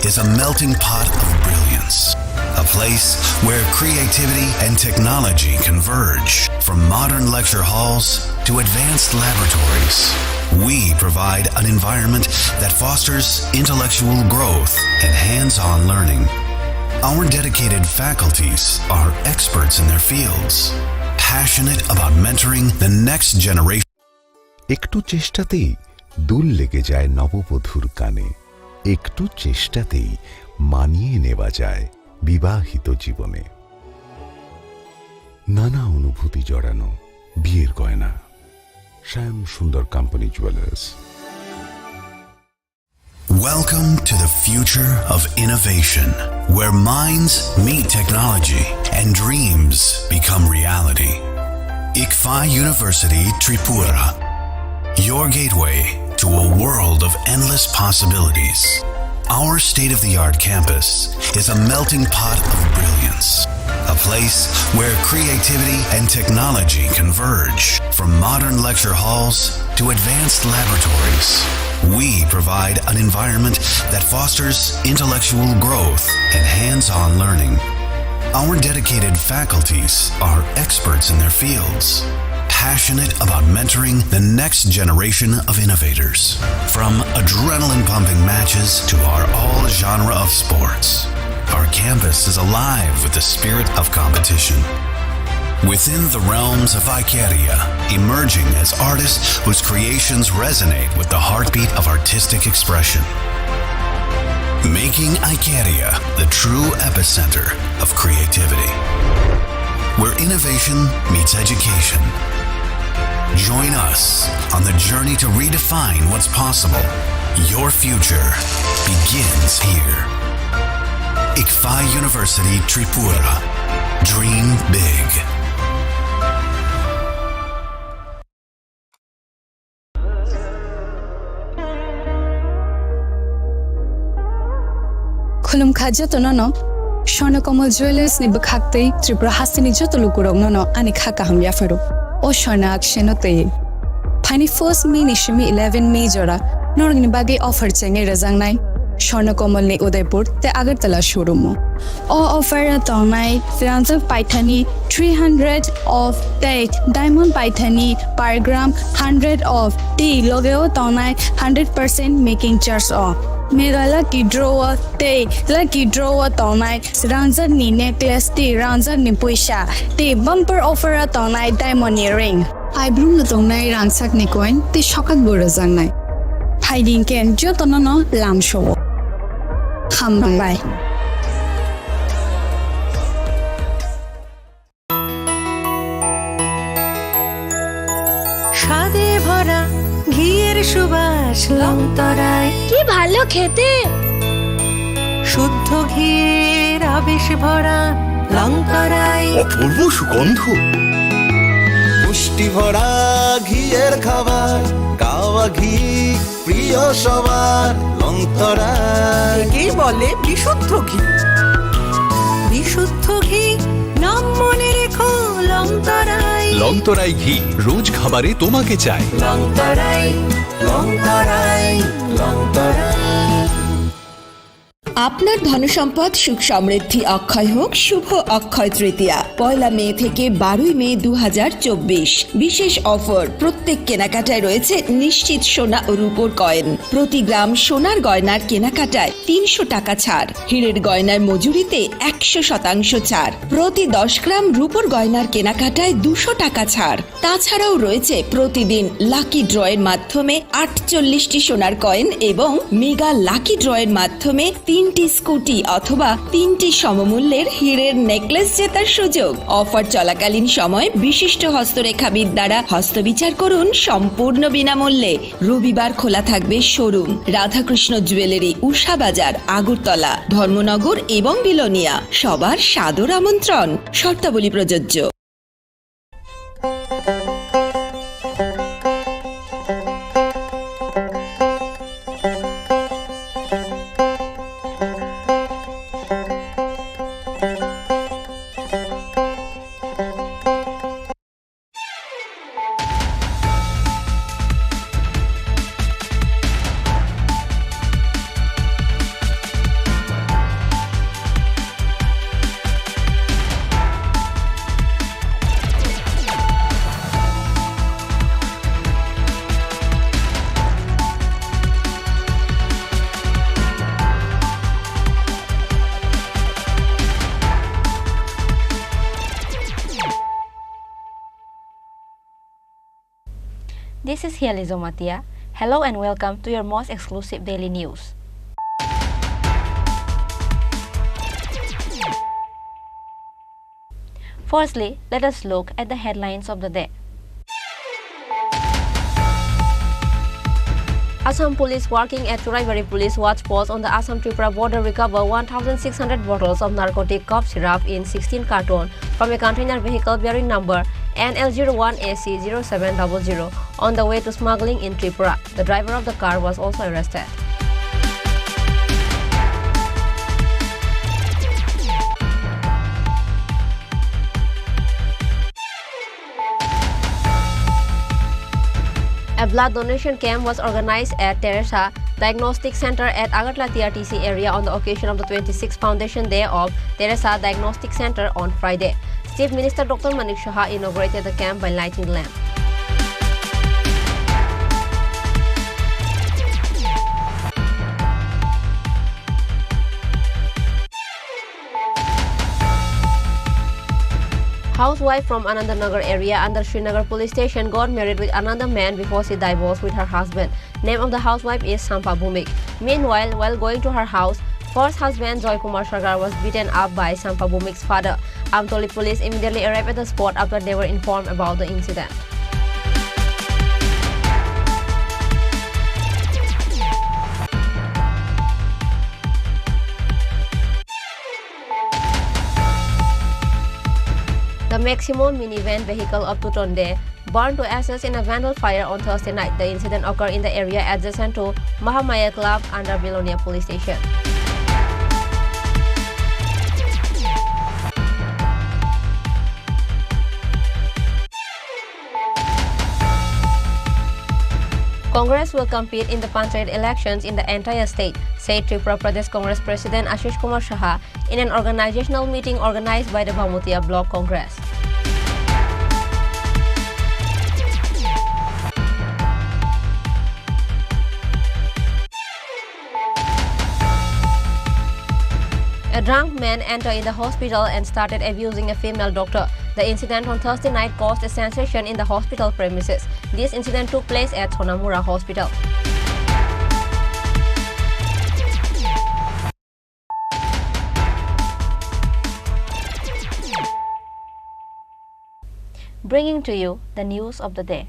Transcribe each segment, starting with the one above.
is a melting pot of brilliance. A place where creativity and technology converge. From modern lecture halls to advanced laboratories, we provide an environment that fosters intellectual growth and hands-on learning. Our dedicated faculties are experts in their fields, passionate about mentoring the next generation. একটু চেষ্টাতেই দুল লেগে যায় নববধূর কানে, একটু চেষ্টাতেই মানিয়ে নেওয়া যায় বিবাহিত জীবনে। নানা অনুভূতি জড়ানো বিয়ের গয়না। শ্যাম সুন্দর company jewellers. Welcome to the future of innovation, where minds meet technology and dreams become reality. ICFA University Tripura, your gateway to a world of endless possibilities. Our state-of-the-art campus is a melting pot of brilliance, a place where creativity and technology converge. From modern lecture halls to advanced laboratories, we provide an environment that fosters intellectual growth and hands-on learning. Our dedicated faculties are experts in their fields, passionate about mentoring the next generation of innovators. From adrenaline-pumping matches to our all-genre of sports, our campus is alive with the spirit of competition. Within the realms of Icaria, emerging as artists whose creations resonate with the heartbeat of artistic expression. Making Icaria the true epicenter of creativity, where innovation meets education. Join us on the journey to redefine what's possible. Your future begins here. ICFA University Tripura. Dream big. Khulum khaja to no Shornakomal Jewelers ni bakhakte Tripura hasini jotulu kurong no ani khaka ham yafaro o shorna akshenote Pani first May ni shimi 11 May jora norgni bagi offer chenge razangnai Shornakomal ni Udaipur te Agartala showroom o offer tongnai Firanza Paithani 300 of date diamond Paithani per gram 100 of tea logeo tongnai 100% making charge off Mega lucky drawer day, lucky drawer tonai, Ranza ni necklace tea, Ranza ni puisha, tea bumper offer a tonai diamond earring. I bloom the tonai ransak ni coin, the shocked burazanai. Hiding can jotonono lamb show. Hambai. স্বাদে ভরা ঘিয়ের সুবাস লংতরায় কি ভালো খেতে শুদ্ধ ঘিয়ের আবেশ ভরা লংতরায় অপূর্ব সুগন্ধ পুষ্টি ভরা ঘিয়ের খাবার গাওয়া ঘি প্রিয় সবার লংতরায় কি বলে বিশুদ্ধ ঘি বিশুদ্ধ ঘি নাম মনে রেখো লংতরায় লংতরাই ঘি রোজ খাবারে তোমাকে চাই লংতরায় লংতরায় লংতরায় আপনার ধনসম্পদ সুখ সমৃদ্ধি অক্ষয় হোক শুভ অক্ষয় তৃতীয়া 1 মে থেকে 12 মে 2024 বিশেষ অফার প্রত্যেক কেনাকাটায় রয়েছে নিশ্চিত সোনা ও রূপোর কয়েন প্রতি গ্রাম সোনার গয়নার কেনাকাটায় 300 টাকা ছাড় হীরের গয়নার মজুরিতে 100% ছাড় প্রতি 10 গ্রাম রূপোর গয়নার কেনাকাটায় 200 টাকা ছাড় তাছাড়াও রয়েছে প্রতিদিন লাকি ড্রয়ের মাধ্যমে 48টি সোনার কয়েন এবং মেগা লাকি ড্রয়ের মাধ্যমে 3টি স্কুটি অথবা 3টি সমমূল্যের হীরের নেকলেস জেতার সুযোগ অফার চলাকালীন সময় বিশিষ্ট হস্তরেখাবিদ দ্বারা হস্তবিচার করুন সম্পূর্ণ বিনামূল্যে রবিবার খোলা থাকবে শোরুম রাধাকৃষ্ণ জুয়েলারি উষা বাজার আগরতলা ধর্মনগর এবং বিলোনিয়া সবার সাদর আমন্ত্রণ শর্তাবলী প্রযোজ্য This is Hiali Zomatia. Hello and welcome to your most exclusive daily news. Firstly, let us look at the headlines of the day. Assam police working at Churaibari police watch post on the Assam-Tripura border recover 1,600 bottles of narcotic cough syrup in 16 carton from a container vehicle bearing number NL01AC0700 on the way to smuggling in Tripura. The driver of the car was also arrested. A blood donation camp was organized at Teresa Diagnostic Center at Agartala TRTC area on the occasion of the 26th Foundation Day of Teresa Diagnostic Center on Friday. Chief Minister Dr. Manik Saha inaugurated the camp by lighting the lamp. Housewife from Anandanagar area under Srinagar police station got married with another man before she divorced with her husband. Name of the housewife is Sampa Bhumik. Meanwhile, while going to her house, first husband Joy Kumar Sarkar was beaten up by Sampa Bhumik's father. Amtoli police immediately arrived at the spot after they were informed about the incident. The Maximo minivan vehicle of 2 ton burned to ashes in a vandal fire on Thursday night. The incident occurred in the area adjacent to Mahamaya Club under Belonia police station. Congress will compete in the Panchayat elections in the entire state, said Tripura Pradesh Congress President Ashish Kumar Saha in an organizational meeting organized by the Bhamutia Block Congress. A drunk man entered in the hospital and started abusing a female doctor. The incident on Thursday night caused a sensation in the hospital premises. This incident took place at Sonamura Hospital. Bringing to you the news of the day.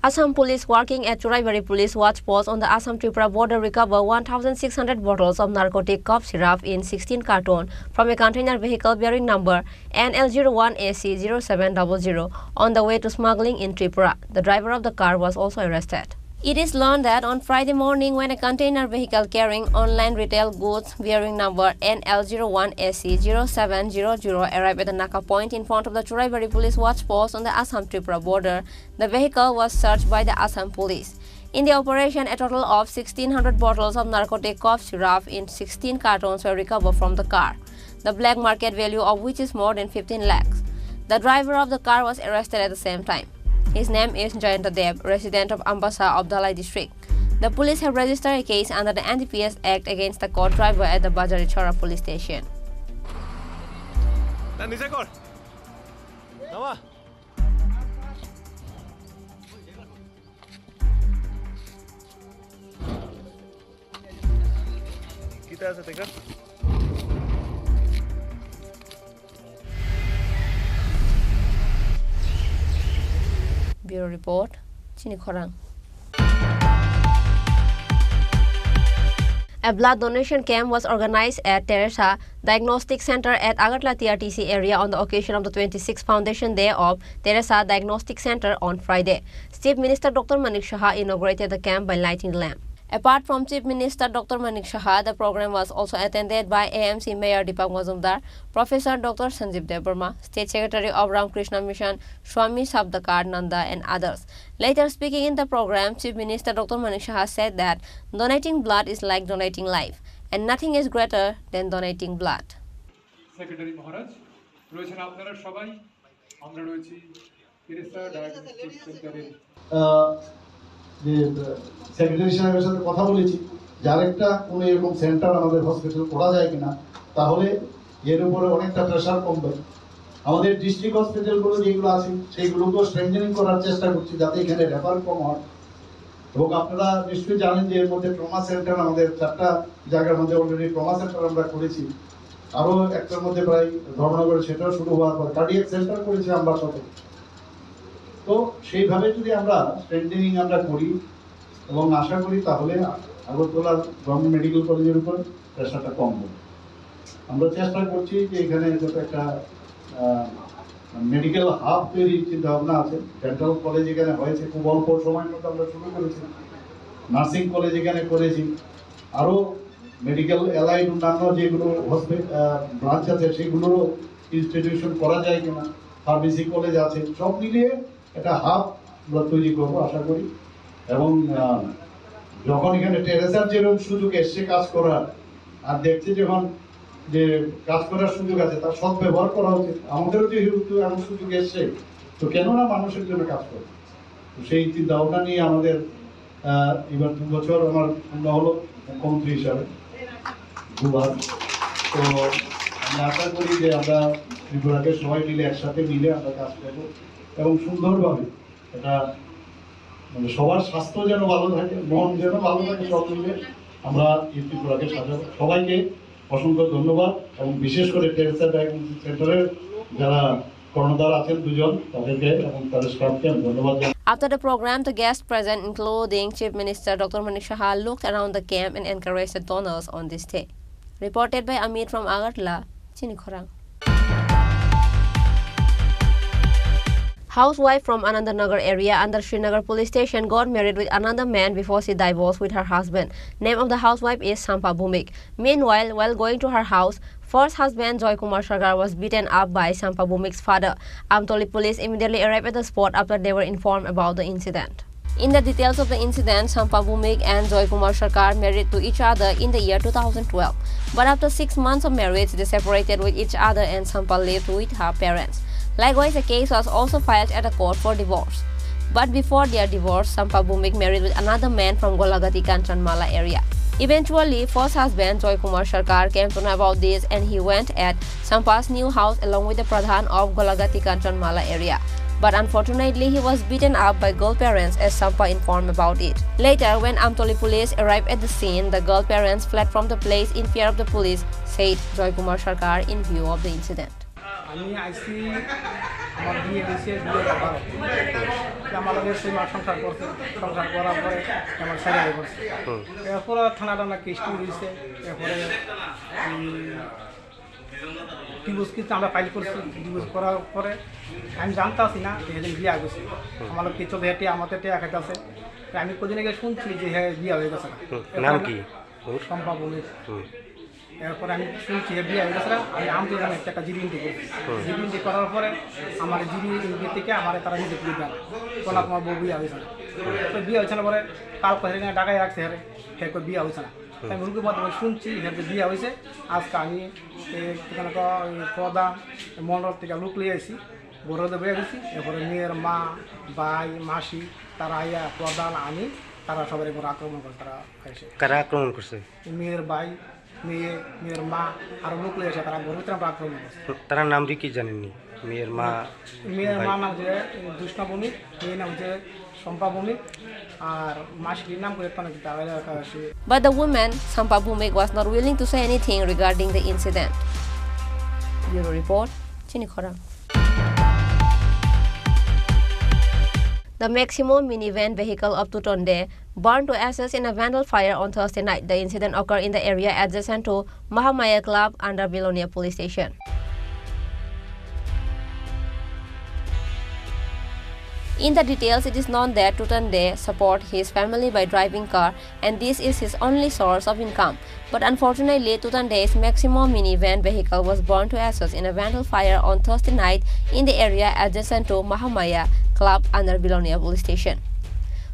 Assam police working at Churaibari police watch post on the Assam-Tripura border recover 1,600 bottles of narcotic cough syrup in 16 carton from a container vehicle bearing number NL01AC0700 on the way to smuggling in Tripura. The driver of the car was also arrested. It is learned that on Friday morning, when a container vehicle carrying online retail goods bearing number NL01AC0700 arrived at the Naka point in front of the Churaibari police watch post on the Assam-Tripura border, the vehicle was searched by the Assam police. In the operation, a total of 1,600 bottles of narcotic cough syrup in 16 cartons were recovered from the car, the black market value of which is more than 15 lakhs. The driver of the car was arrested at the same time. His name is Jayanta Dev, resident of Ambassa of Dalai district. The police have registered a case under the NDPS Act against the car driver at the Bajarichora police station. Bureau Report, Chini Khorang. A blood donation camp was organized at Teresa Diagnostic Center at Agartala TRTC area on the occasion of the 26th Foundation Day of Teresa Diagnostic Center on Friday. Chief Minister Dr. Manik Saha inaugurated the camp by lighting the lamp. Apart from Chief Minister Dr. Manik Saha, the program was also attended by AMC Mayor Deepak Majumdar, Professor Dr. Sanjeev Devarma, State Secretary of Ramakrishna Mission Swami Sabdakar Nanda and others. Later speaking in the program, Chief Minister Dr. Manik Saha said that donating blood is like donating life and nothing is greater than donating blood. Secretary Maharaj, রয়েছেন আপনারা সবাই আমরা রয়েছি Teresa diagnostic সেন্টারের যে secretary সাহেবের সাথে কথা বলেছি যে আরেকটা কোনো এরকম সেন্টার আমাদের হসপিটাল করা যায় কিনা, তাহলে এর উপরে অনেকটা প্রেশার কমবে আমাদের ডিস্ট্রিক্ট হসপিটালগুলো যেগুলো আছে সেইগুলোকেও স্ট্রেংথেনিং করার চেষ্টা করছি যাতে এখানে রেফার কম হয়। এবং আপনারা নিশ্চয়ই জানেন যে এর মধ্যে ট্রমা সেন্টার আমাদের 4টা জায়গার মধ্যে অলরেডি ট্রমা সেন্টার আমরা করেছি। আরো একটার মধ্যে প্রায় ধর্মনগরে সেটাও শুরু হওয়ার পর কার্ডিয়াক সেন্টার করেছি আমরা সাথে। তো সেইভাবে যদি আমরা স্ট্রেংথেনিং আমরা করি এবং আশা করি তাহলে আগরতলা গভর্নমেন্ট মেডিকেল কলেজের উপর প্রেশারটা কম হবে। আমরা চেষ্টা করছি যে এখানে যত একটা মেডিকেল হাব তৈরির চিন্তা ভাবনা আছে। ডেন্টাল কলেজ এখানে হয়েছে, খুব অল্প সময়ের মধ্যে আমরা শুরু করেছি। নার্সিং কলেজ এখানে করেছি, আরো মেডিকেল অ্যালাইড অন্যান্য যেগুলো ব্রাঞ্চ আছে সেগুলোরও ইনস্টিটিউশন করা যায় কিনা, ফার্মেসি কলেজ আছে, সব মিলিয়ে একটা হাব আমরা তৈরি করবো আশা করি। এবং যখন এখানে টেরেসার যেরকম সুযোগ এসছে কাজ করার, আর দেখছে যখন যে কাজ করার সুযোগ আছে তার সৎ ব্যবহার করা উচিত। আমাদেরও যেহেতু এমন সুযোগ এসছে, তো কেন না মানুষের জন্য কাজ করবে। তো সেই চিন্তা ভাবনা নিয়ে আমাদের এবার 2 বছর আমার পূর্ণ হলো মুখ্যমন্ত্রী হিসাবে 2বার। তো আমি আশা করি যে আমরা ত্রিপুরাকে সবাই মিলে একসাথে মিলে আমরা কাজ করবো এবং সুন্দরভাবে এটা মানে সবার স্বাস্থ্য যেন ভালো থাকে, মন যেন ভালো থাকে, সব মিলে আমরা এই ত্রিপুরাকে সাজাবো। সবাইকে অসংখ্য ধন্যবাদ এবং বিশেষ করে টেরেসা ডায়াগনস্টিক সেন্টারের যারা কর্ণধার আছেন 2জন তাদেরকে এবং তাদের স্টাফকে আমি ধন্যবাদ জানাই। After the program, the guests present, including Chief Minister Dr. Manik Saha, looked around the camp and encouraged the donors on this day. Reported by Amit from Agartala, Chinikhorang. Housewife from Anandanagar area under Srinagar police station got married with another man before she divorced with her husband. Name of the housewife is Sampa Bhumik. Meanwhile, while going to her house, first husband Joy Kumar Sarkar was beaten up by Sampa Bhumik's father. Amtoli police immediately arrived at the spot after they were informed about the incident. In the details of the incident, Sampa Bhumik and Joy Kumar Sarkar married to each other in the year 2012. But after 6 months of marriage, they separated with each other and Sampa lived with her parents. Likewise, a case was also filed at a court for divorce. But before their divorce, Sampa Bhumik married with another man from Golagati Kanchanmala area. Eventually, first husband Joy Kumar Sarkar came to know about this and he went at Sampa's new house along with the Pradhan of Golagati Kanchanmala area. But unfortunately, he was beaten up by girl parents as Sampa informed about it. Later, when Amtoli police arrived at the scene, the girl parents fled from the place in fear of the police, said Joy Kumar Sarkar in view of the incident. আমি আইসি আমার বিয়ে হয়েছে, বিয়ে ব্যাপার আমার লোকের সেই মার সংসার করছে, সংসার করার পরে আমার স্যালারি করছে। এরপরে থানাটা না কেসটি হয়েছে, এরপরে ডিভোর্স কিন্তু আমরা ফাইল করছি। ডিভোর্স করার পরে আমি জানতাছি না যে সেদিন বিয়ে গেছে, আমার লোক কিছু হেঁটে আমাদের টেয়া খাইতেছে। আমি কদিন আগে শুনছি যে হ্যাঁ বিয়ে হয়ে গেছে। নাম কি? সম্পা ভূমিক। এরপরে আমি শুনছি বিয়ে হয়ে গেছে। আমি আমতে একটা জিবি ইন্টি করছি। জিবি ইন্টি করার পরে আমার জিবি ইন্টি থেকে আমার তারা নিজে তুলে দেন বলা তোমার বউ বিয়ে হয়েছে না। তো বিয়ে হয়েছে না পরে কাল হেরে ডাকায় রাখছে হেরে হে বিয়ে হয়েছে না। আমি রুগীর মাধ্যমে শুনছি হেঁটে বিয়ে হয়েছে। আজকে আমি এখানে প্রধান মন্ডল থেকে লুক লিয়ে আসি, বড়দের বেয়ে গেছি। এরপরে মেয়ের মা, ভাই, মাসি তারা আইয়া প্রধান আমি তারা সবাই এরপর আক্রমণ করে। তারা এসে কারা আক্রমণ করছে? মেয়ের ভাই, মেয়ের মা আর লোক এসে তারা ঘরের ভিতরে আমরা আক্রমণ করছে। তার নাম কি জানেননি? মেয়ের মা নাম হচ্ছে দুষ্ণা ভূমিক, মেয়ের নাম হচ্ছে সম্পা ভূমিক আর মাসির নাম করে তারা আসে। But the woman, Sampa Bhumik, was not willing to say anything regarding the incident. Bureau Report, Chinikhorang. The Maximo minivan vehicle of Tutonde burned to ashes in a vandal fire on Thursday night. The incident occurred in the area adjacent to Mahamaya Club under Vilonia Police Station. In the details, it is known that Tutonde support his family by driving car and this is his only source of income. But unfortunately, Tutonde's Maximo minivan vehicle was burned to ashes in a vandal fire on Thursday night in the area adjacent to Mahamaya Club under Vilonia Police Station.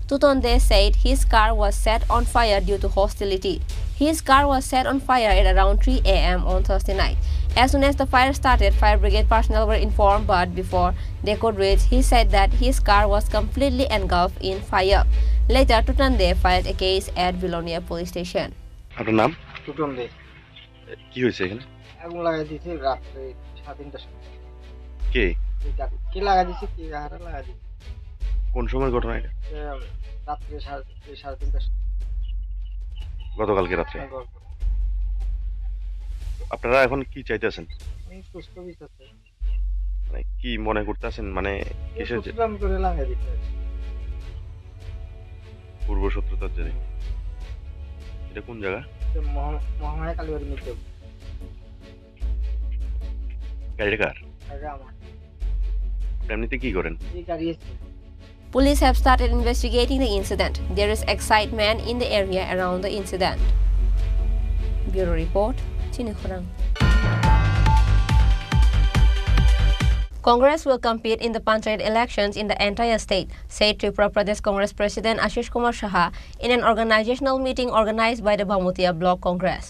Tutonde said his car was set on fire due to hostility. His car was set on fire at around 3 a.m. on Thursday night. As soon as the fire started, fire brigade personnel were informed, but before they could reach, he said that his car was completely engulfed in fire. Later, Tutonde filed a case at Vilonia Police Station. আপনার নাম? টুটন্দে। কি হয়েছে এখানে? আগুন লাগাই দিয়েছে রাত্রে 3:30টার সময়। কে কি লাগা দিছে কি হারা লাগা দিছে কোন সময় ঘটনা এটা? রাত্রে 3:30 গতকালকে রাত্রে। আপনারা এখন কি চাইতেছেন? মানে কি মনে করতেছেন, মানে কিসের পূর্ব শত্রুতার জন্য? এটা কোন জায়গা? গাড়িটা কার? আপনি এমনিতে কি করেন? Police have started investigating the incident. There is excitement in the area around the incident. Bureau Report, Chinikhorang. Congress will compete in the Panchayat elections in the entire state, said Tripura Pradesh Congress President Ashish Kumar Saha in an organizational meeting organized by the Bhamutia Block Congress.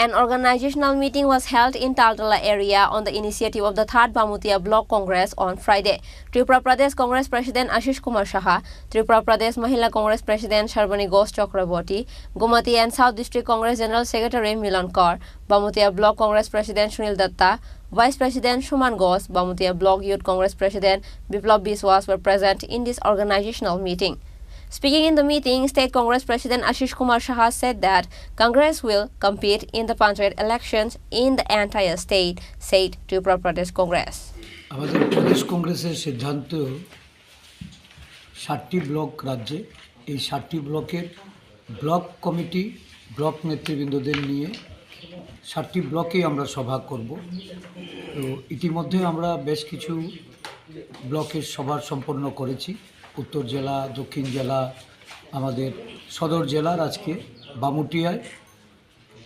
An organizational meeting was held in Taltala area on the initiative of the 3rd Bhamutia Block Congress on Friday. Tripura Pradesh Congress President Ashish Kumar Saha, Tripura Pradesh Mahila Congress President Sharbani Ghosh Chakraborty, Gumati and South District Congress General Secretary Milan Kaur, Bhamutia Block Congress President Sunil Datta, Vice President Shuman Ghosh, Bhamutia Block Youth Congress President Biplab Biswas were present in this organizational meeting. Speaking in the meeting, State Congress President Ashish Kumar Saha said that Congress will compete in the Panchayat elections in the entire state, said Tripura Pradesh Congress. আমাদের প্রদেশ কংগ্রেসের সিদ্ধান্ত 7টি block রাজ্যে, এই 7টি ব্লকের block committee block নেতৃবৃন্দদের নিয়ে 7টি ব্লকেই আমরা সভা করব। তো ইতিমধ্যে আমরা বেশ কিছু ব্লকের সভা সম্পন্ন করেছি। উত্তর জেলা, দক্ষিণ জেলা, আমাদের সদর জেলার আজকে বামুটিয়ায়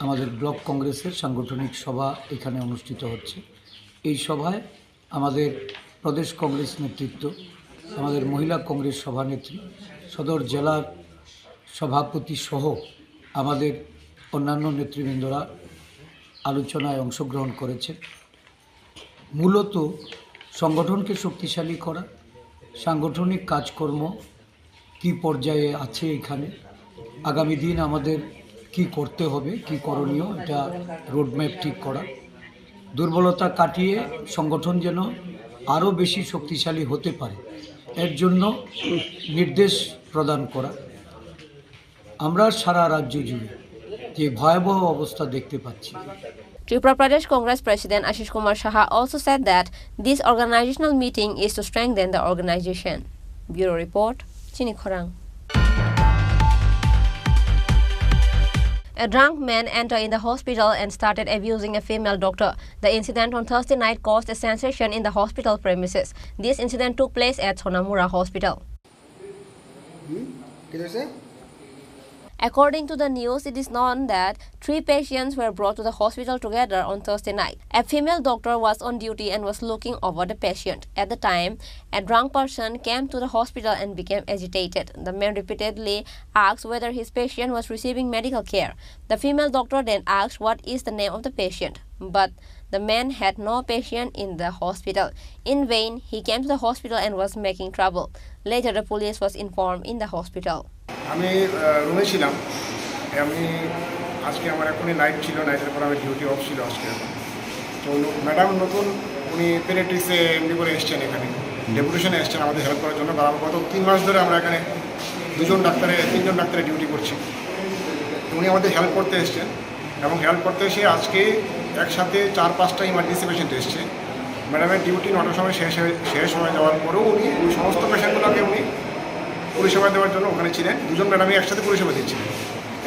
আমাদের ব্লক কংগ্রেসের সাংগঠনিক সভা এখানে অনুষ্ঠিত হচ্ছে। এই সভায় আমাদের প্রদেশ কংগ্রেস নেতৃত্ব, আমাদের মহিলা কংগ্রেস সভানেত্রী, সদর জেলার সভাপতি সহ আমাদের অন্যান্য নেতৃবৃন্দরা আলোচনায় অংশগ্রহণ করেছে। মূলত সংগঠনকে শক্তিশালী করা, সাংগঠনিক কাজকর্ম কি পর্যায়ে আছে, এখানে আগামী দিন আমাদের কি করতে হবে, কি করণীয়, এটা রোডম্যাপ ঠিক করা, দুর্বলতা কাটিয়ে সংগঠন যেন আরও বেশি শক্তিশালী হতে পারে এর জন্য নির্দেশ প্রদান করা। আমরা সারা রাজ্য জুড়ে যে ভয়াবহ অবস্থা দেখতে পাচ্ছি। Tripura Pradesh Congress President Ashish Kumar Saha also said that this organizational meeting is to strengthen the organization. Bureau Report, Chinikhorang. A drunk man entered in the hospital and started abusing a female doctor. The incident on Thursday night caused a sensation in the hospital premises. This incident took place at Sonamura Hospital. According to the news, it is known that 3 patients were brought to the hospital together on Thursday night. A female doctor was on duty and was looking over the patient. At the time, a drunk person came to the hospital and became agitated. The man repeatedly asked whether his patient was receiving medical care. The female doctor then asked what is the name of the patient, but the man had no patient in the hospital. In vain, he came to the hospital and was making trouble. Later, the police was informed in the hospital. আমি রুমে ছিলাম, আমি আজকে আমার এখনই night ছিল, নাইটের পর আমি ডিউটি অফ ছিল আজকে। তো ম্যাডাম নতুন উনি পেডিয়াট্রিক্সে এমডি করে এসছেন, এখানে ডেপুটেশনে এসছেন আমাদের হেল্প করার জন্য। গত 3 মাস ধরে আমরা এখানে 3জন ডাক্তারের ডিউটি করছি। উনি আমাদের হেল্প করতে এসছেন এবং হেল্প করতে এসে আজকে একসাথে 4-5টা ইমার্জেন্সি পেশেন্ট এসছে। ম্যাডামের ডিউটি 9টার সময় শেষ হয়ে যাওয়ার পরেও উনি ওই সমস্ত পেশেন্টগুলোকে উনি পরিষেবা দেওয়ার জন্য ওখানে ছিলেন। 2জন ম্যাডামই একসাথে পরিষেবা দিচ্ছিলেন।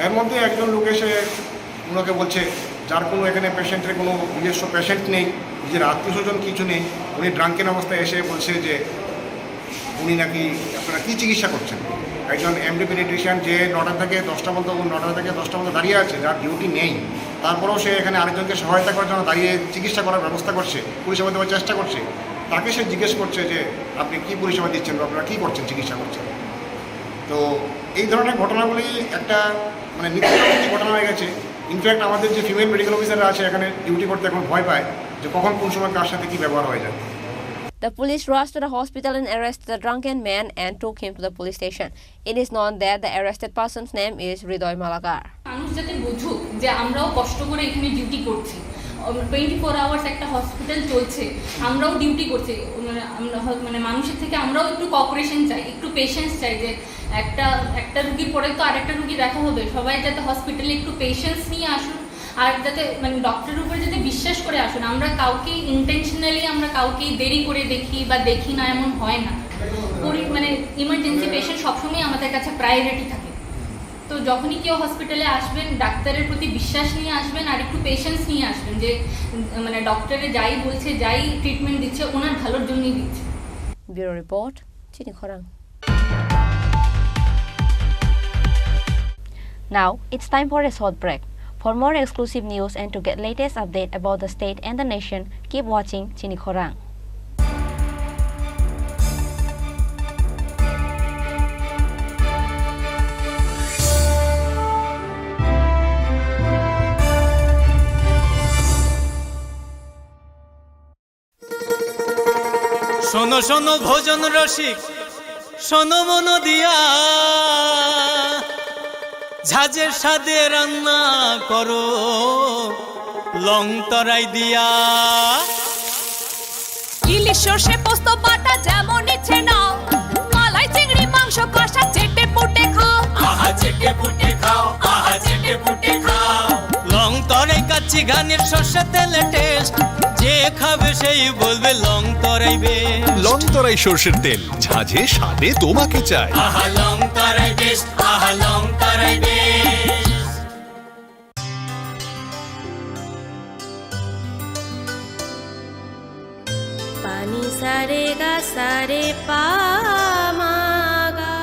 এর মধ্যে একজন লোক এসে ওনাকে বলছে, যার কোনো এখানে পেশেন্টের কোনো নিজস্ব পেশেন্ট নেই, নিজের আত্মীয়স্বজন কিছু নেই, উনি ড্রাঙ্কেন অবস্থায় এসে বলছে যে উনি নাকি আপনারা কী চিকিৎসা করছেন। একজন এমডি পেডিয়াট্রিশিয়ান যে 9টা থেকে 10টা পর্যন্ত দাঁড়িয়ে আছে, যার ডিউটি নেই, তারপরেও সে এখানে আরেকজনকে সহায়তা করার জন্য দাঁড়িয়ে চিকিৎসা করার ব্যবস্থা করছে, পরিষেবা দেওয়ার চেষ্টা করছে। তাকে সে জিজ্ঞেস করছে যে আপনি কী পরিষেবা দিচ্ছেন বা আপনারা কী করছেন, চিকিৎসা করছেন। তো এই ধরনের ঘটনাগুলি একটা মানে নিত্যনৈমিত্তিক ঘটনা হয়ে গেছে। ইনফ্যাক্ট আমাদের যে ফিমেল মেডিকেল অফিসাররা আছে এখানে ডিউটি করতে এখন ভয় পায় যে কখন কোন সময় কার সাথে কী ব্যবহার হয়ে যায়। The police rushed to the hospital and arrested the drunken man and took him to the police station. It is known that the arrested person's name is Hridoy Malakar. মানুষ যাতে বুঝুক যে আমরাও কষ্ট করে এখানে ডিউটি করছি, 24 আওয়ার্স একটা হসপিটাল চলছে, আমরাও ডিউটি করছি, মানে মানুষের থেকে আমরাও একটু কোঅপারেশন চাই, একটু পেশেন্স চাই, যে একটা রুগীর পরে তো আরেকটা রুগী দেখা হবে, সবাই যাতে হসপিটালে একটু পেশেন্স নিয়ে আসুন, আর যাতে মানে ডক্টরের উপরে যাতে বিশ্বাস করে আসুন। আমরা কাউকে ইন্টেনশনালি আমরা কাউকে দেরি করে দেখি বা দেখি না, এমন হয় না। মানে ইমার্জেন্সি পেশেন্ট সবসময় আমাদের কাছে প্রায়োরিটি থাকে। তো যখনই কেউ হসপিটালে আসবেন, ডাক্তারের প্রতি বিশ্বাস নিয়ে আসবেন আর একটু পেশেন্স নিয়ে আসবেন, যে মানে ডক্টরে যাই বলছে, যাই ট্রিটমেন্ট দিচ্ছে, ওনার ভালোর জন্যই দিচ্ছে। ব্যুরো রিপোর্ট, চিনি খরাং। Now it's time for a short break. For more exclusive news and to get latest update about the state and the nation, keep watching Chini Khorang. শোনো শোনো ভোজন রসিক, শোনো মন দিয়া, ঝাঁঝের স্বাদে রান্না করো লং তরাই দিয়া। ইলিশ সর্ষে পোস্ত বাটা যেমন ইচ্ছে নাও, মালাই চিংড়ি মাংস কষা চেটে পুটে খাও, আহা চেটে পুটে খাও, আহা চেটে পুটে খাও। লং তরাই কাচ্চি ঘানির সর্ষে তেলে টেস্ট, যে খাবে সেই বলবে লং তরাই বেশ। লং তরাই সর্ষের তেল, ঝাঁঝে স্বাদে তোমাকে চাই। আহা লং তরাই বেশ, আহা লং তরাই বেশ। পানি সারে গা সারে পা মা গা।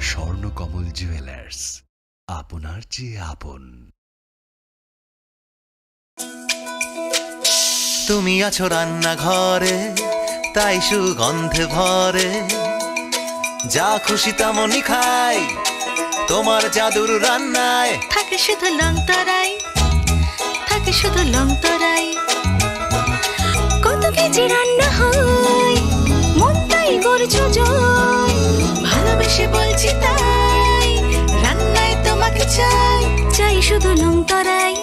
স্বর্ণকমল জুয়েলার্স, আপনার চেয়ে আপন। তুমি আছো রান্নাঘরে, তাই সুগন্ধে ভরে, যা খুশি তেমনই খাই, তোমার জাদুর রান্নায় থাকে শুধু লং তরাই, থাকে শুধু লং তরাই। কত কেজি রান্না হয়, মন তাই করছো জয়, ভালোবেসে বলছি তাই, রান্নায় তোমাকে চাই, চাই শুধু লং তরাই,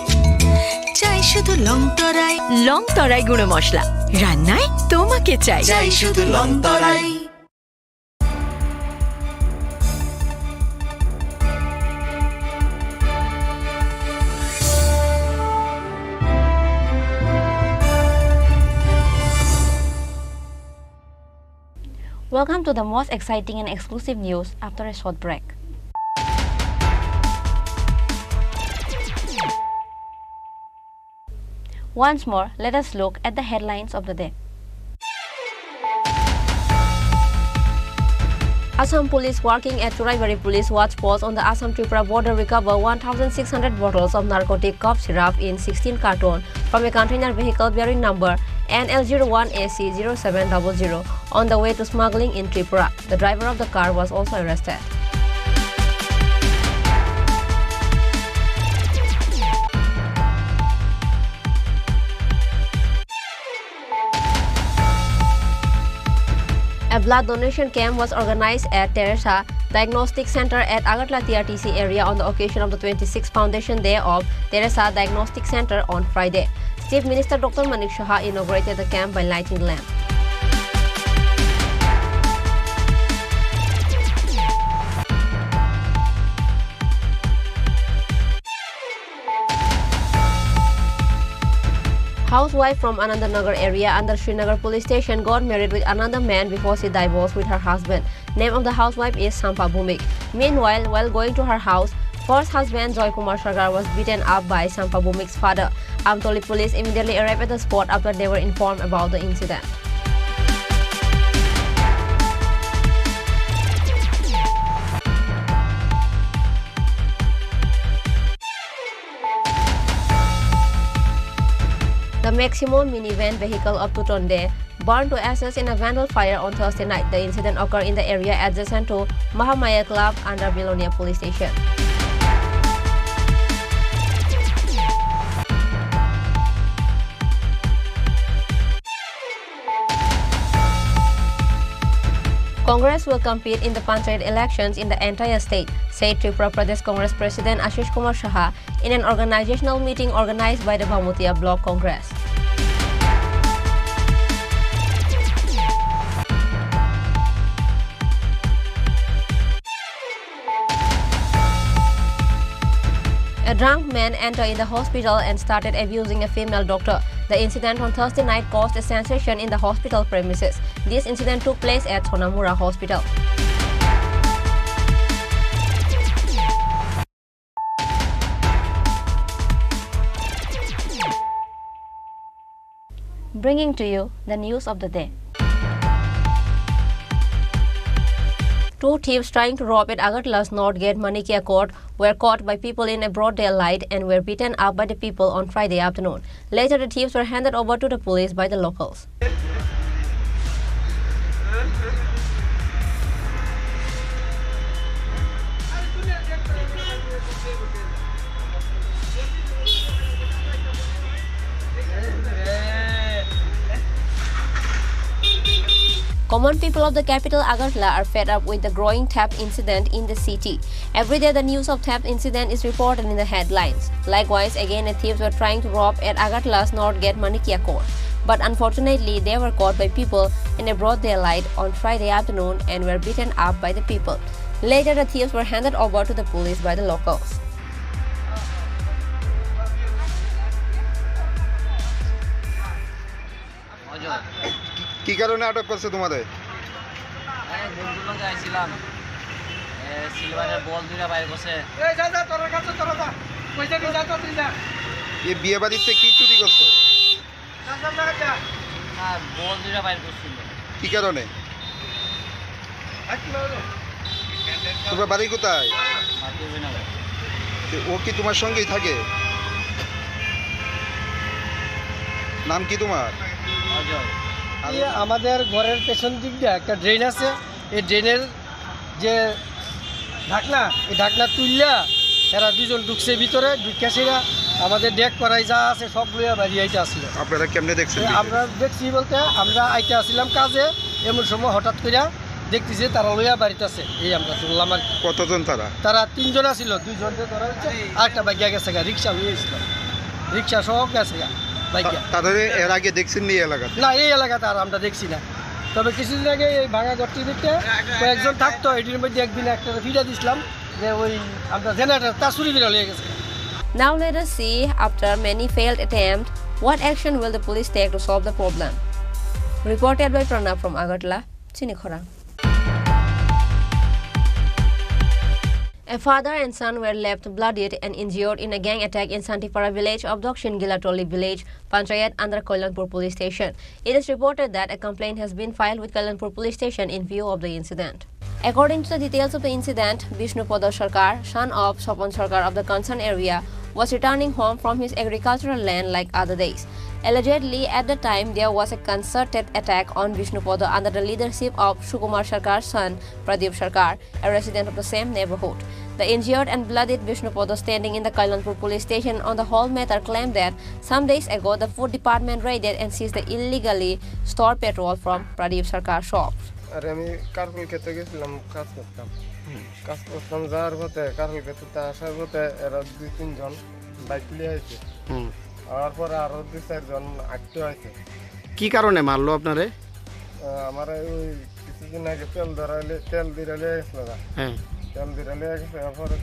চাই শুধু লং তরাই। লং তরাই গুঁড়ো মশলা, রান্নায় তোমাকে চাই, চাই শুধু long Terai. Welcome to the most exciting and exclusive news after a short break. Once more, let us look at the headlines of the day. Assam Police working at Churaibari Police Watch Post on the Assam-Tripura border recover 1,600 bottles of narcotic cough syrup in 16 carton from a container vehicle bearing number NL01AC0700 on the way to smuggling in Tripura. The driver of the car was also arrested. A blood donation camp was organized at Teresa Diagnostic Center at Agartala TRTC area on the occasion of the 26th Foundation Day of Teresa Diagnostic Center on Friday. Chief Minister Dr. Manik Saha inaugurated the camp by lighting the lamp. Housewife from Anandanagar area under Srinagar police station got married with another man before she divorced with her husband. Name of the housewife is Sampa Bhumik. Meanwhile, while going to her house, first husband Joy Kumar Sarkar was beaten up by Sampa Bhumik's father. Amtoli police immediately arrived at the spot after they were informed about the incident. The Maximo minivan vehicle of 2 ton burned to ashes in a vandal fire on Thursday night. The incident occurred in the area adjacent to Mahamaya Club under Belonia Police Station. Congress will compete in the Panchayat elections in the entire state, said Tripura Pradesh Congress President Ashish Kumar Saha in an organizational meeting organized by the Bhamutia Block Congress. A drunk man entered in the hospital and started abusing a female doctor. The incident on Thursday night caused a sensation in the hospital premises. This incident took place at Sonamura Hospital. Bringing to you the news of the day. 2 thieves trying to rob at Agartala's Northgate Manikia Court were caught by people in a broad daylight and were beaten up by the people on Friday afternoon. Later, the thieves were handed over to the police by the locals. Common people of the capital Agartala are fed up with the growing theft incident in the city. Every day the news of theft incident is reported in the headlines. Likewise, again the thieves were trying to rob at Agartala's Northgate Manikia Court. But unfortunately, they were caught by people in a broad daylight on Friday afternoon and were beaten up by the people. Later, the thieves were handed over to the police by the locals. কি কারণে আটক করছে তোমাদের? বন্ধুগুলো যাইছিলাম সিলভারের বল দুইটা বাইরে বসে এই বিয়ে বাড়িতে কি চুরি করছো? বল দুইটা বাইরে বসছিল। কি কারণে? তোমার বাড়ি কোথায়? ও কি তোমার সঙ্গেই থাকে? নাম কি তোমার? আমাদের ঘরের পেছন দিক দিয়ে একটা ড্রেন আছে, এই ড্রেনের যে ঢাকনা, এই ঢাকনা তুললা এরা দুজন ঢুকছে ভিতরে, ঢুকে সেরা আমাদের ডেক করাই যা আছে সব লইয়া বাড়ি আইতে আসছিল। আপনারা কেমনে দেখছেন? আমরা দেখছি বলতে আমরা আইতে আসছিলাম কাজে, এমন সময় হঠাৎ করে দেখতেছি তারা লইয়া বাড়িতে আছে। এই আমরা শুনলাম। আর কতজন তারা? তারা 3 জন ছিল, 2 জনকে ধরা হচ্ছে, আরেকটা বাইকে গেছে, রিক্সা নিয়েছিল, রিক্সা সব গেছে। তাদের এর আগে দেখছেন নি এলাকাতে? না, এই এলাকাতে আর আমরা দেখছি না। তবে কিছুদিন আগে এই ভাঙা ঘরটির দিকে কয়েকজন থাকতো, এটির মধ্যে একদিন একটা ভিডিও দিছিলাম যে ওই আমরা জেনারেটর তা চুরি করে নিয়ে গেছে। Now let us see, after many failed attempts, what action will the police take to solve the problem? Reported by Pranab from Agartala, Chinikhora. A father and son were left bloodied and injured in a gang attack in Santipara village of Dakshin Gilatoli village, Panchayat under Kalyanpur police station. It is reported that a complaint has been filed with Kalyanpur police station in view of the incident. According to the details of the incident, Vishnupada Sarkar, son of Sopan Sarkar of the concerned area, was returning home from his agricultural land like other days. Allegedly, at the time, there was a concerted attack on Vishnupada under the leadership of Sukumar Sarkar's son, Pradeep Sarkar, a resident of the same neighborhood. The injured and bloodied Vishnupada, standing in the Kalyanpur police station on the whole matter, claimed that some days ago the food department raided and seized the illegally stored petrol from Pradeep Sarkar's shops. আর আমি কারকুল খেতে গেছিলাম, কাজ করতাম যাওয়ার পথে কারকুল খেতে আসার পথে এরা 2-3 জন বাইক নিয়ে আসছে, আর পরে আরো 2-4 জন আটকে আছে। কি কারণে মারলো আপনারে? আমার ওই কিছুদিন আগে তেল দিলে গেছিল না, তেল দিলে গেছে, পরে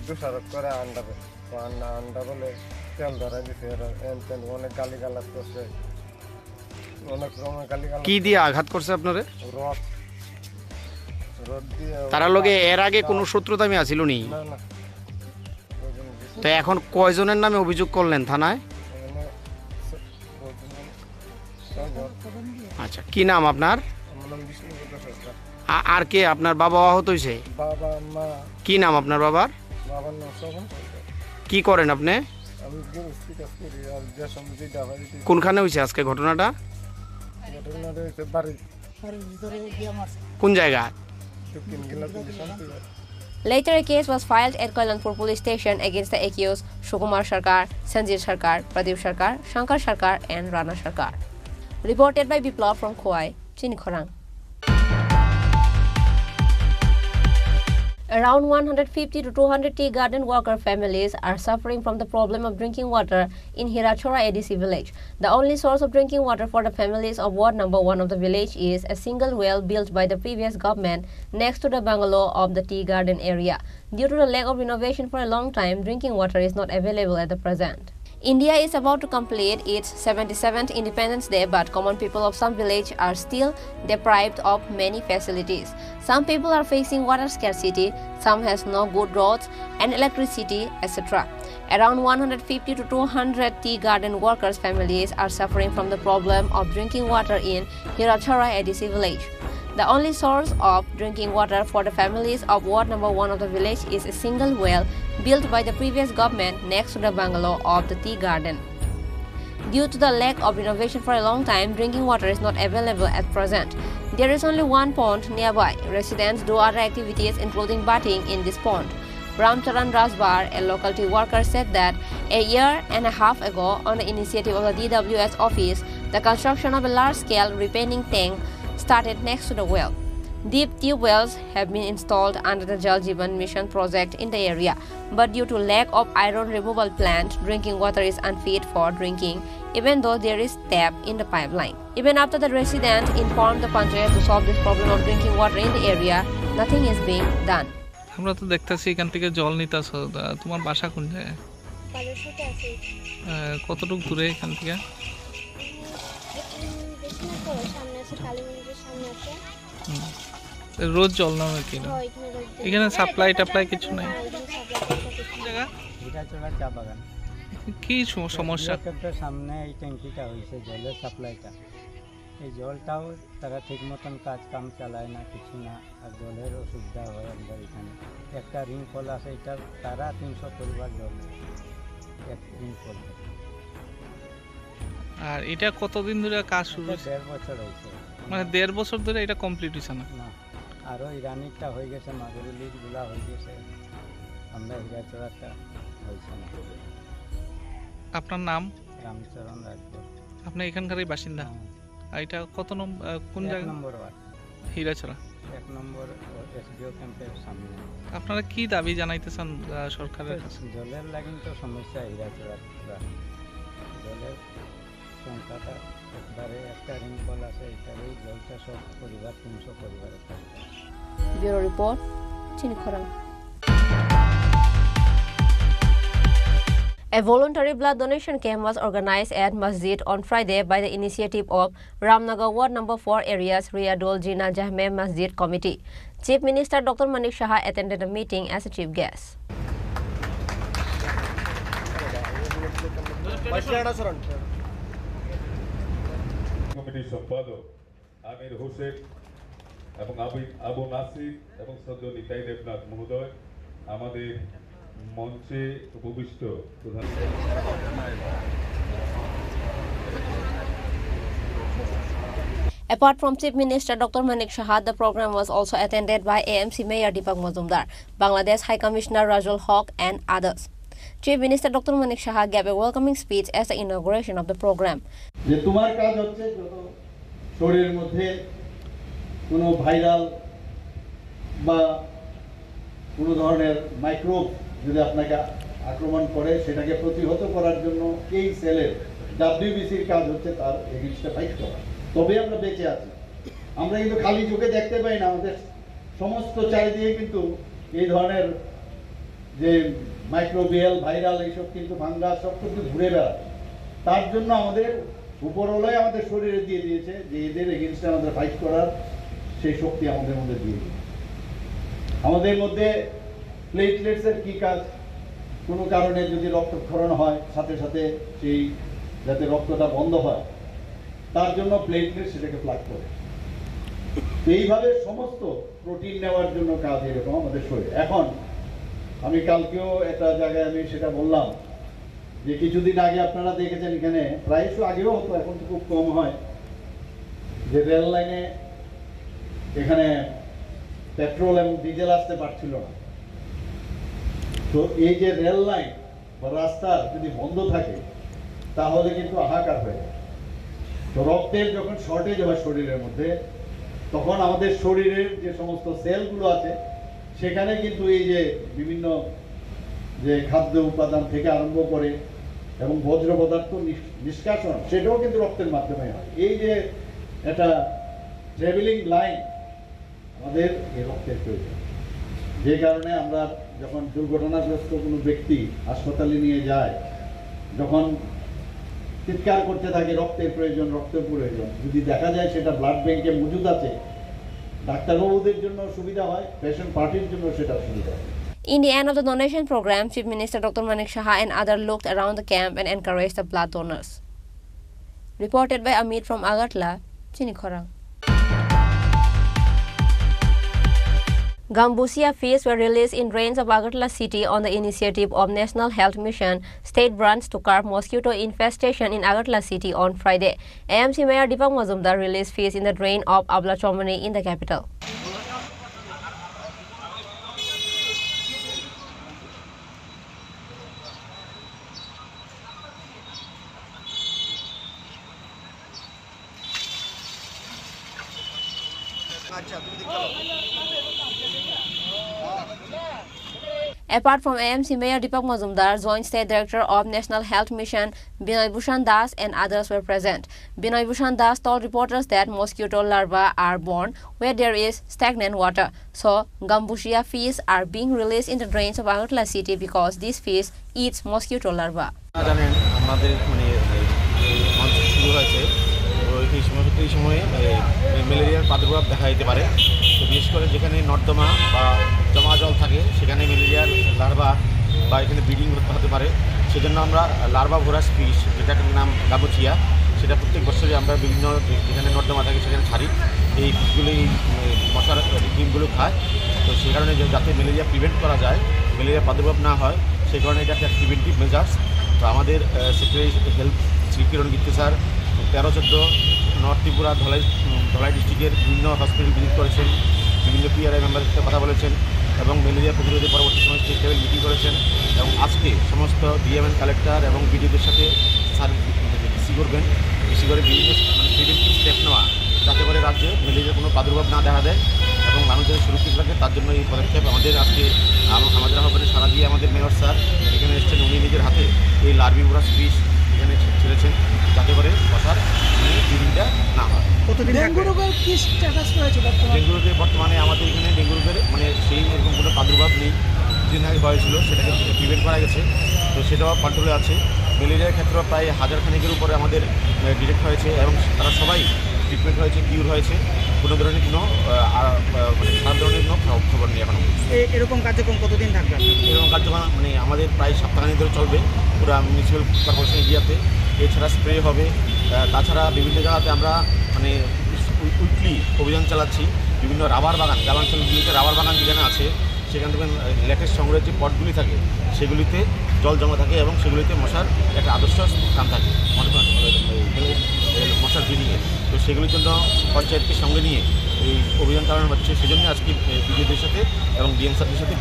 দোষারোপ করে আন্ডা বলে তেল ধরা দিছে, অনেক গালি গালাজ করছে, অনেক রকমের গালি গালাজ। কি দিয়ে আঘাত করছে আপনারে? রড দিয়ে। তারা লগে এর আগে কোনো শত্রুতা আছিল নি? না না। তো এখন কয়জনের নামে অভিযোগ করলেন থানায়? আচ্ছা, কি নাম আপনার? আর কে আপনার বাবা আহত হয়েছে? বাবা মা। কি নাম আপনার বাবার? বাবার নাম শোভন। কি করেন আপনি? আমি গৃহস্থী কাজ করি আর যে সমিতি ডাবারি কোনখানে হয়েছে আজকে ঘটনাটা? ঘটনাটা হচ্ছে বাড়ির ভিতরে গিয়ে মারছে। কোন জায়গা? দক্ষিণ গিলাপুর Shantibagh. Later, a case was filed at Kailanpur police station against the accused Sukumar Sarkar, Sanjit Sarkar, Pradeep Sarkar, Shankar Sarkar and Rana Sarkar. Reported by Biplav from Khowai, Chinikhorang. Around 150 to 200 tea garden worker families are suffering from the problem of drinking water in Hirachora ADC village. The only source of drinking water for the families of ward number 1 of the village is a single well built by the previous government next to the bungalow of the tea garden area. Due to the lack of renovation for a long time, drinking water is not available at the present. India is about to complete its 77th Independence Day, but common people of some village are still deprived of many facilities. Some people are facing water scarcity, some has no good roads and electricity, etc. Around 150 to 200 tea garden workers' families are suffering from the problem of drinking water in Hirachora ADC village. The only source of drinking water for the families of ward number 1 of the village is a single well built by the previous government next to the bungalow of the tea garden. Due to the lack of renovation for a long time, drinking water is not available at present. There is only one pond nearby. Residents do other activities including bathing in this pond. Ramcharan Rajbar, a local tea worker, said that a year and a half ago, on the initiative of the DWS office, the construction of a large-scale repainting tank started next to the well. Deep tube wells have been installed under the Jal Jeevan Mission project in the area, but due to lack of iron removal plant, drinking water is unfit for drinking, even though there is tap in the pipeline. Even after the residents informed the Panchayat to solve this problem of drinking water in the area, nothing is being done. আমরা তো দেখতেছি এখান থেকে জল নিতেছো, তোমার বাসা কোন জায়গায়? কতটুকু দূরে এখান থেকে? রোজ জল নাও নাকি? এখানে সাপ্লাই টাপ্লাই কিছু নাই? চা বাগান। কি সমস্যা? সামনে এই ট্যাঙ্কিটা হয়েছে জলের সাপ্লাইটা, এই জলটাও তারা ঠিক মতন কাম চালায় না, কিছু না, আর জলের অসুবিধা হয় আমাদের এখানে। একটা রিং কল আছে, এটা তারা 300 পরিবার জল এক রিং কল। আর এটা কতদিন ধরে কাজ শুরু? 1.5 বছর হয়েছে। মানে 1.5 বছর ধরে এটা কমপ্লিট হয়েছে না? না, আরও ইরানিটা হয়ে গেছে, মাগুরুলিগুলা হয়ে গেছে, আমরা হিরাচড়াটা হয়েছে না। আপনার নাম? রামচরণ রাজবর। আপনি এখানকারই বাসিন্দা? আর এটা কত নম্বর, কোন জায়গা? 1 নম্বর ওয়ার্ড, হিরাচড়া 1 নম্বর এসডিও ক্যাম্পের সামনে। আপনারা কি দাবি জানাইতেছেন সরকারের কাছে? জলের লাগিন তো সমস্যা হিরাচড়া, জলের সংখ্যাটা একবারে একটা রিং কল আছে, এটারই জলটা সব পরিবার 300 পরিবারের। Bureau Report, Chinikhorang. A voluntary blood donation camp was organized at Masjid on Friday by the initiative of Ramnagar Ward number 4 area's Riyadul Jinnah Jahmeh Masjid Committee. Chief Minister Dr. Manik Saha attended the meeting as a chief guest. কমিটির সম্পাদক আমির হোসেন এবং আবু নাসির এবং শ্রদ্ধেয় নিতাই দেবনাথ মহোদয়, আমাদের মঞ্চে উপবিষ্ট প্রধান। Apart from Chief Minister Dr. Manik Saha, the program was also attended by AMC Mayor Deepak Mazumdar, Bangladesh High Commissioner Rajul Haq and others. Chief Minister Dr. Manik Saha gave a welcoming speech as the inauguration of the program. যে তোমার কাজ হচ্ছে যত শরীরের মধ্যে কোনো viral বা কোনো ধরনের মাইক্রোব যদি আপনাকে আক্রমণ করে, সেটাকে প্রতিহত করার জন্য এই সেলের ডাব্লিউবিসির কাজ হচ্ছে তার এগেইনস্টে ফাইট করা। তবে আমরা বেঁচে আছি। আমরা কিন্তু খালি চোখে দেখতে পাই না, আমাদের সমস্ত চারিদিকে কিন্তু এই ধরনের যে মাইক্রোবিয়াল ভাইরাল এইসব কিন্তু ভাঙ্গাস সব কিন্তু ঘুরে বেড়ায়। তার জন্য আমাদের উপরওয়ালাই আমাদের শরীরে দিয়ে দিয়েছে যে এদের এগেইনস্টে আমাদের ফাইট করার সেই শক্তি আমাদের মধ্যে দিয়ে দিয়েছে। আমাদের মধ্যে প্লেটলেটসের কী কাজ, কোনো কারণে যদি রক্তক্ষরণ হয় সাথে সাথে সেই যাতে রক্তটা বন্ধ হয় তার জন্য প্লেটলেট সেটাকে প্লাগ করে। এইভাবে সমস্ত প্রোটিন নেওয়ার জন্য কাজ এরকম আমাদের শরীর। এখন আমি কালকেও একটা জায়গায় আমি সেটা বললাম যে কিছুদিন আগে আপনারা দেখেছেন এখানে প্রায়শ আগেও হতো, এখন তো খুব কম হয়, যে রেল লাইনে এখানে পেট্রোল এবং ডিজেল আসতে পারছিল না। তো এই যে রেল লাইন বা রাস্তা যদি বন্ধ থাকে তাহলে কিন্তু হাহাকার হয়ে যায়। তো রক্তের যখন শর্টেজ হয় শরীরের মধ্যে, তখন আমাদের শরীরের যে সমস্ত সেলগুলো আছে সেখানে কিন্তু এই যে বিভিন্ন যে খাদ্য উপাদান থেকে আরম্ভ করে এবং বজ্র পদার্থ নিষ্কাশন সেটাও কিন্তু রক্তের মাধ্যমে হয়। এই যে একটা ট্রাভেলিং লাইন আমাদের এই রক্তের প্রয়োজন, যে কারণে আমরা যখন দুর্ঘটনাগ্রস্ত কোনো ব্যক্তি হাসপাতালে নিয়ে যায়, যখন চিৎকার করতে থাকে রক্তের প্রয়োজন রক্তের প্রয়োজন, যদি দেখা যায় সেটা ব্লাড ব্যাংকে মজুদ আছে, ডাক্তারবাবুদের জন্য সুবিধা হয়, পেশেন্ট পার্টির জন্য সেটা সুবিধা হয়। In the end of the donation program, Chief Minister Dr. Manik Saha and others looked around the camp and encouraged the blood donors. Reported by Amit from Agartala, Chinikhorang. Gambusia fish were released in drains of Agartala city on the initiative of National Health Mission State Branch to curb mosquito infestation in Agartala city on Friday. AMC Mayor Deepak Mazumdar released fish in the drain of Abla Chomani in the capital. Apart from AMC Mayor Deepak Mazumdar, Joint State Director of National Health Mission Binoy Bhushan Das and others were present. Binoy Bhushan Das told reporters that mosquito larvae are born where there is stagnant water. So, Gambusia fish are being released in the drains of Agartala city because this fish eats mosquito larvae. জানেন আমাদের মানে monsoon শুরু হয়েছে, তো এই সময়ে ম্যালেরিয়ার প্রাদুর্ভাব দেখা দিতে পারে। তো বিশেষ করে যেখানে নর্দমা বা জমা জল থাকে সেখানে ম্যালেরিয়ার লার্ভা বা এখানে ব্রিডিং হতে পারে। সেজন্য আমরা লার্ভা ভোরাস ফিশ, যেটার নাম গাবুচিয়া, সেটা প্রত্যেক বছরই আমরা বিভিন্ন যেখানে নর্দমা থাকে সেখানে ছাড়ি। এই ফিশগুলি মশার ডিমগুলো খায়। তো সেই কারণে যাতে ম্যালেরিয়া প্রিভেন্ট করা যায়, ম্যালেরিয়া প্রাদুর্ভাব না হয়, সেই কারণে এটা একটা প্রিভেন্টিভ মেজার্স। তো আমাদের সেক্রেটারি হেলথ শ্রী কিরণ গিত্তে স্যার 13-14 নর্থ ত্রিপুরা ধলাই ডিস্ট্রিক্টের বিভিন্ন হসপিটাল ভিজিট করেছেন, বিভিন্ন পিআরআই মেম্বারের সাথে কথা বলেছেন এবং ম্যালেরিয়া প্রতিরোধে পরবর্তী সময় স্টেট লেভেল মিটিং করেছেন। এবং আজকে সমস্ত ডিএমএন কালেক্টর এবং বিডিওদের সাথে স্যার ডিসি করবেন, ডিসি করে বিভিন্ন প্রিভেন্টিভ স্টেপ নেওয়া, যাতে করে রাজ্যে ম্যালেরিয়ার কোনো প্রাদুর্ভাব না দেখা দেয় এবং মানুষদের সুরক্ষিত রাখে, তার জন্য এই পদক্ষেপ। আমাদের আজকে আমাদের আহ্বানে সারা দিয়ে আমাদের মেয়র স্যার এখানে এসেছেন, উনি নিজের হাতে এই লার্ভিভোরাস ফিশ এখানে ছেড়েছেন, যাতে করে মশার ব্রিডিংটা না হয়। ডেঙ্গু রোগের বর্তমানে আমাদের এখানে ডেঙ্গু রোগের মানে সেই এরকম কোনো প্রাদুর্ভাব নেই। কিছুদিন আগে হয়েছিল, সেটাকে প্রিভেন্ট করা গেছে, তো সেটাও কন্ট্রোলে আছে। ম্যালেরিয়ার ক্ষেত্রেও প্রায় 1000 খানেকের উপরে আমাদের ডিটেক্ট হয়েছে এবং তারা সবাই ট্রিটমেন্ট হয়েছে, কিউর হয়েছে। কোনো ধরনের কোনো মানে খারাপ ধরনের কোনো খবর নেই এখনো। এরকম কার্যক্রম কতদিন থাকবে? এরকম কার্যক্রম মানে আমাদের প্রায় সপ্তাহখানেক ধরে চলবে পুরো মিউনিসিপ্যাল কর্পোরেশন এরিয়াতে। এছাড়া স্প্রে হবে, তাছাড়া বিভিন্ন জায়গাতে আমরা মানে উইকলি অভিযান চালাচ্ছি। বিভিন্ন রাবার বাগান, গ্রামাঞ্চলগুলিতে রাবার বাগান যেখানে আছে সেখান থেকে লেটেস্ট সংগ্রহের যে পটগুলি থাকে সেগুলিতে জল জমা থাকে এবং সেগুলিতে মশার একটা আদর্শ স্থান থাকে মশার ব্রিডিংয়ে। তো সেগুলির জন্য পঞ্চায়েতকে সঙ্গে নিয়ে এই অভিযান চালানো হচ্ছে। সেজন্য আজকে বিডিওদের সাথে এবং ডিএম স্যারদের সাথে।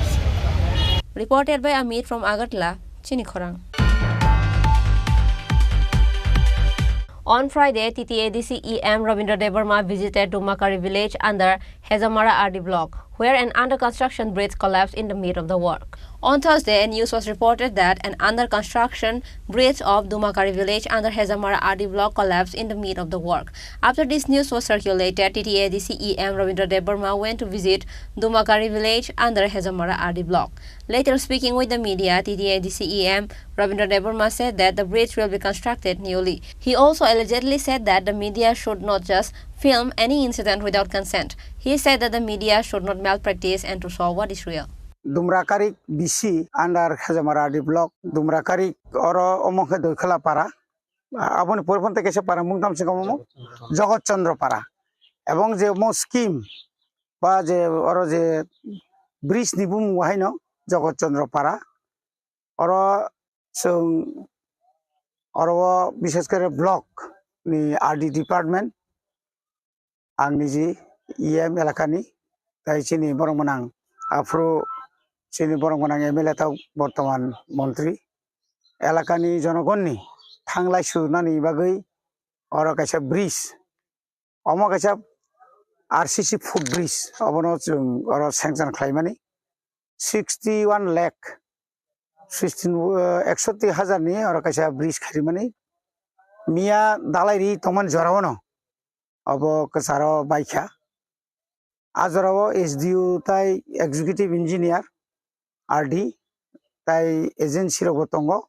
Reported by Amit from Agartala, Chinikhorang. On Friday, TTADC EM Ravindra Debarma visited Dumakari village under Hezamara RD block, where an under-construction bridge collapsed in the midst of the work. On Thursday, news was reported that an under-construction bridge of Dumakari village under Hezamara RD block collapsed in the midst of the work. After this news was circulated, TTADC EM Ravindra Debarma went to visit Dumakari village under Hezamara RD block. Later, speaking with the media, TTADC EM Ravindra Debarma said that the bridge will be constructed newly. He also allegedly said that the media should not just film any incident without consent. He said that the media should not malpractice and to show what is real. Dumrakari BC under Hezamara RD block, Dumrakari oro omokhe doikhala para, aboni poriphon theke se para mungtam se komo Jagat Chandra para, ebong je mo scheme ba je oro je bridge nibum wahaino Jagat Chandra para, oro sung अरो विशेष करे block नि RD department आं निजी EM एलाकानि ताई चिनि बरंमनां Afro चिनि बरंमनां MLA ताव बर्तमान मंत्री एलाकानि जनगणनि थांलाय सुनानि बागै अरो कायसा ब्रिज अमा कायसा RCC फुट ब्रिज अबनो जों अरो सेंक्सन खालामनानै 61 लाख 160,000 नि अरो कायसा ब्रिज खालामनानै मिया दालायरि तमन जरावनो अब कसारो बाइखा आजरावो SDU ताई एग्जीक्यूटिव इंजीनियर RD ताई एजेंसी रगो तंगो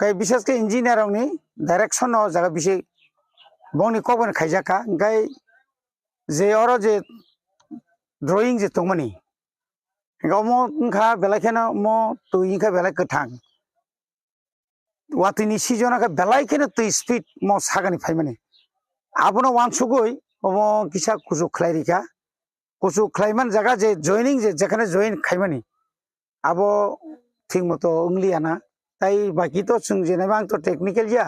कई विशेष के इंजीनियर नि डायरेक्शन न जागा बिसे बंनि कबन खाइजाका गई जे अरो जे ड्राइंग जे तंगमनि गमो खा बेलाखेना मो तुइखा बेला कथां वातिनि सिजना का बेलाखेना तुइ स्पीड मो सागानि फाइमानि आबनो वानसुगoi मो किसा कुजु खलाइरिका कुजु खलाइमान जागा जे जॉइनिंग जे जेखाने जॉइन खाइमानि आबो थिंग मतो उंगलियाना ताई बाकी तो जों जेनेबा आं तो टेक्निकल जा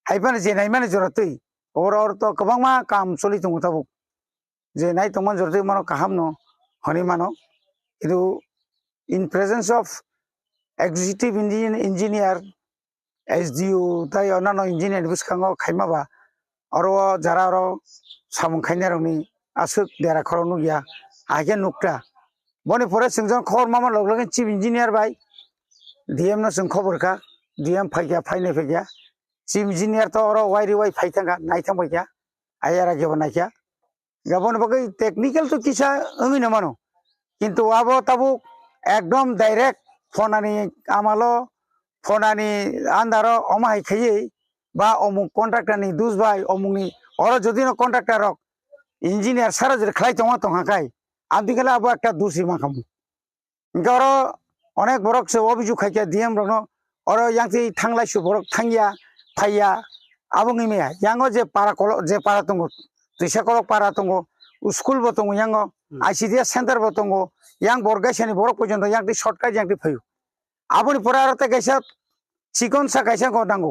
हाइबान जेनाय माने जरतै और तो गोबां मा काम चलि दङ ताबो जेनाय तमन जरतै मानो काहाम न हनि मानो किन्तु in presence of executive engineer SDU ताई अन्नानो इंजीनियर बुसखाङो खाइमाबा और जरा और सामुं खाइनारनि आसुक देरा खरनु गया आगे नुक्ता बने परे जों खबर मामा लगलगन चीफ इंजीनियर बाय DM न जों खबर का DM फाइया फाइने फैया चीफ इंजीनियर तो और वाइरि वाइ फाइथांगा नाइथां फैया आयारा गेबो नाइया गाबन बगै टेक्निकल तो किसा ओंगि न मानो किन्तु आबो ताबु एकदम डाइरेक्ट फोनानि आमालो फोनानि आन्दारो अमाय खायै बा अमुक कन्ट्राक्टर नि दुस बाय अमुकनि और जदि न कन्ट्राक्टर रक इंजीनियर सारा जे खलाय तंगा तंगाकाय आदिखाला आबो एकटा दुसि माखाम गरो अनेक बरक से अभिजु खाइया DM रनो और यांति थांलाय सु बरक थांगिया फाइया आबुङि मेया यांगो जे पारा कल जे पारा तंगो दिसा कल पारा तंगो स्कुल बो तंगो यांगो ICDS सेंटर बो तंगो yang borgaisani borok पर्यन्त yang शॉर्टकट yang फैयो आबुनि परा आरते गायसा चिकन सा गायसा को नांगो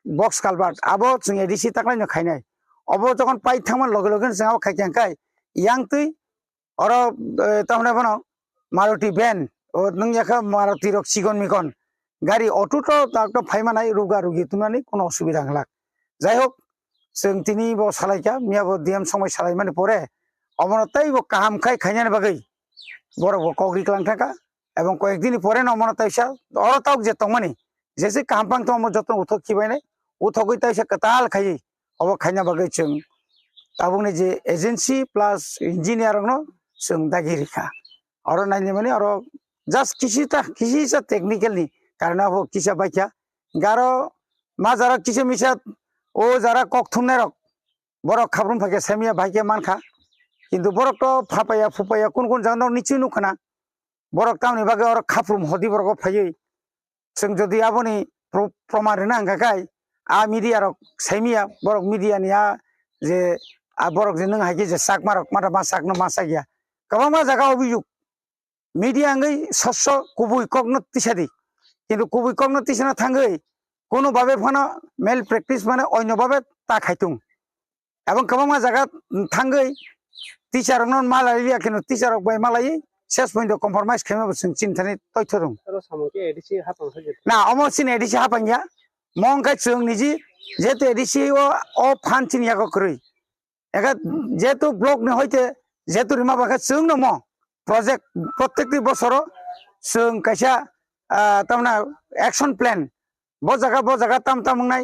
बक्स कालबार्ट आबो जों एडिसि ताकलायनो खायनाय अबो जखन पाइ थांमान लगे लगे जों खायखांखाय yang तै और तामने बनो मारुति भ्यान नों याखा मारुति रक चिकन मिकन गाड़ी अटो तो ताकतो फाइमानाय रुगा रुगि तुनानै कोनो असुबिदा हला जाय होक जों तिनि बो सालायका मियाबो DM समय सालाय माने परे अमनताय बो काहाम खाय खायनाय बागै बरबो कग्रि क्लांथाका एवं कয়েকদিন পরে न अमनतायसा और ताक जे तंगमानि जैसे कामपां तो हम जतन उथक खिबायनाय उथगै तायसा कताल खायै अब खायना बागै जों ताबुनि जे एजेंसी प्लस इंजीनियर न जों दागिरिखा और नायनि माने और जस्ट किसिसा टेक्निकलनि कारण अब किसा बायखा गारो मा जारा किसे मिसा ओ जारा कक थुमनाय रक बरक खाब्रुम फाके सेमिया भाइके मानखा किन्तु बरक तो फापाया फुपाया कोन जानाव निचि नुखना बरक तामनि बागै और खाफ्रुम हदि बरक फायै जों जदि आबनि प्रमाण ना अंगाखाय आ मीडिया रक सेमिया बरक मीडिया निया जे आ बरक जे नों हाइके जे साक मारक माता मा साक न मा सागिया गोबां मा जागा अभियोग मीडिया अंगै सस्स कुबुइ कगन तिसादि किन्तु कुबुइ कगन तिसना थांगै कोनो भाबे फाना मेल प्रेक्टिस माने अन्य भाबे ता खायतुं एवं गोबां मा जागा थांगै टीचार न मालालिया किन्तु टीचार बाय मालायै शेष पॉइंट कम्प्रोमाइज खालामो जों चिन्तानि तथ्य दं ना अमसिन एडिसि हापांगिया मंखाय जों निजि जेतु एडिसि ओ फानसिन याको करै एगा जेतु ब्लक ने होइते जेतु रिमा बाखा जों न म प्रोजेक्ट प्रत्येकटी बছर जों कायसा तामना एक्शन प्लान बो जागा ताम तामनाय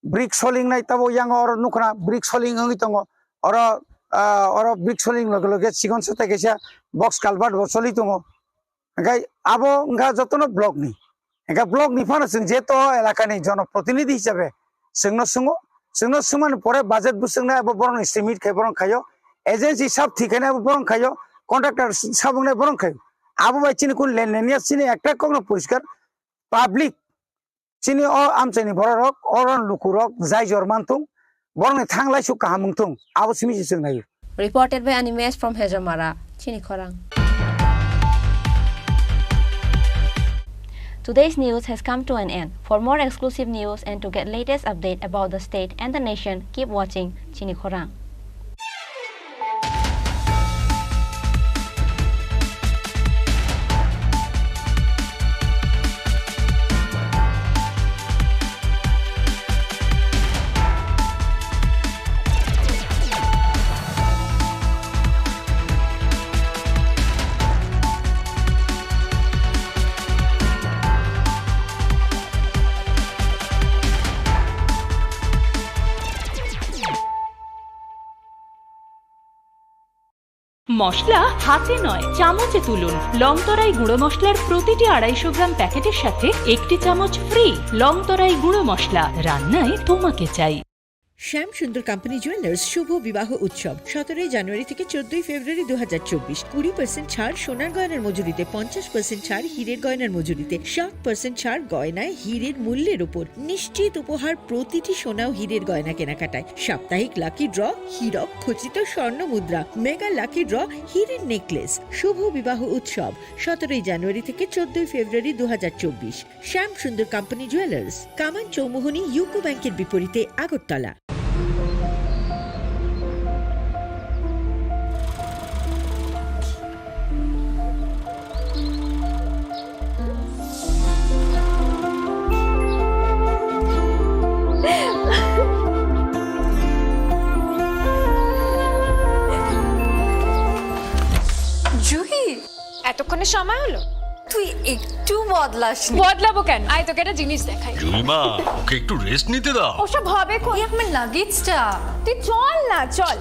ब्रिक सोलिंग नाय ताबो यांग और नुखना ब्रिक सोलिंग होई तंगो और ब्रिक सोलिंग लगे लगे सिगन सते कैसा बक्स कालबार्ट बो सोलि तंगो गाय आबो nga जतनो ब्लक नि एगा ब्लक नि फाना जों जेतो एलाकानि जनप्रतिनिधि हिसाबै जोंनो सुमान परे बाजेट बुसंना अब बरन एस्टिमेट खाय बरन खायो एजेंसी सब ठिकाना अब बरन खायो कन्ट्राक्टर सबने बरन खायो आबो बाइचिनि कुन लेननिया सिनि एकटा कगनो परिष्कार पाब्लिक सिनि ओ आमचैनि बररक अरन लुकुरक जाय जरमानथुं बरन थांलाय सु काहामुंथुं आबो सिमि जों नायो Reported by Animes from Hejamara, Chini Khorang. Today's news has come to an end. For more exclusive news and to get latest update about the state and the nation, keep watching Chini Khorang. মশলা হাতে নয় চামচে তুলুন। লংতরাই গুঁড়ো মশলার প্রতিটি 250 গ্রাম প্যাকেটের সাথে 1টি চামচ ফ্রি। লংতরাই গুঁড়ো মশলা, রান্নায় তোমাকে চাই। শ্যাম সুন্দর কোম্পানি জুয়েলার্স শুভ বিবাহ উৎসব 17 জানুয়ারি থেকে 14 ফেব্রুয়ারি 2024। 20% ছাড় সোনার গয়নার মজুরিতে, 50% ছাড় হীরের গয়নার মজুরিতে, 60% ছাড় গয়নায় হীরের মূল্যের উপর। নিশ্চিত উপহার প্রতিটি সোনা ও হীরের গয়না কেনাকাটায়। সাপ্তাহিক লাকি ড্র, হীরক খচিত স্বর্ণ মুদ্রা, মেগা লাকি ড্র, হীরের নেকলেস। শুভ বিবাহ উৎসব 17 জানুয়ারি থেকে 14 ফেব্রুয়ারি 2024। শ্যাম সুন্দর কোম্পানি জুয়েলার্স, কামান চৌমুহনী ইউকো ব্যাংকের বিপরীতে, আগরতলা। জুহি, এতক্ষণে সময় হলো? তুই একটু বদলাসনি। বদলাবো কেন? আয় তোকে একটা জিনিস দেখাই। জুইমা, ওকে একটু রেস্ট নিতে দাও। ওসব হবে কই? আমার লাগেজটা। তুই চল না, চল।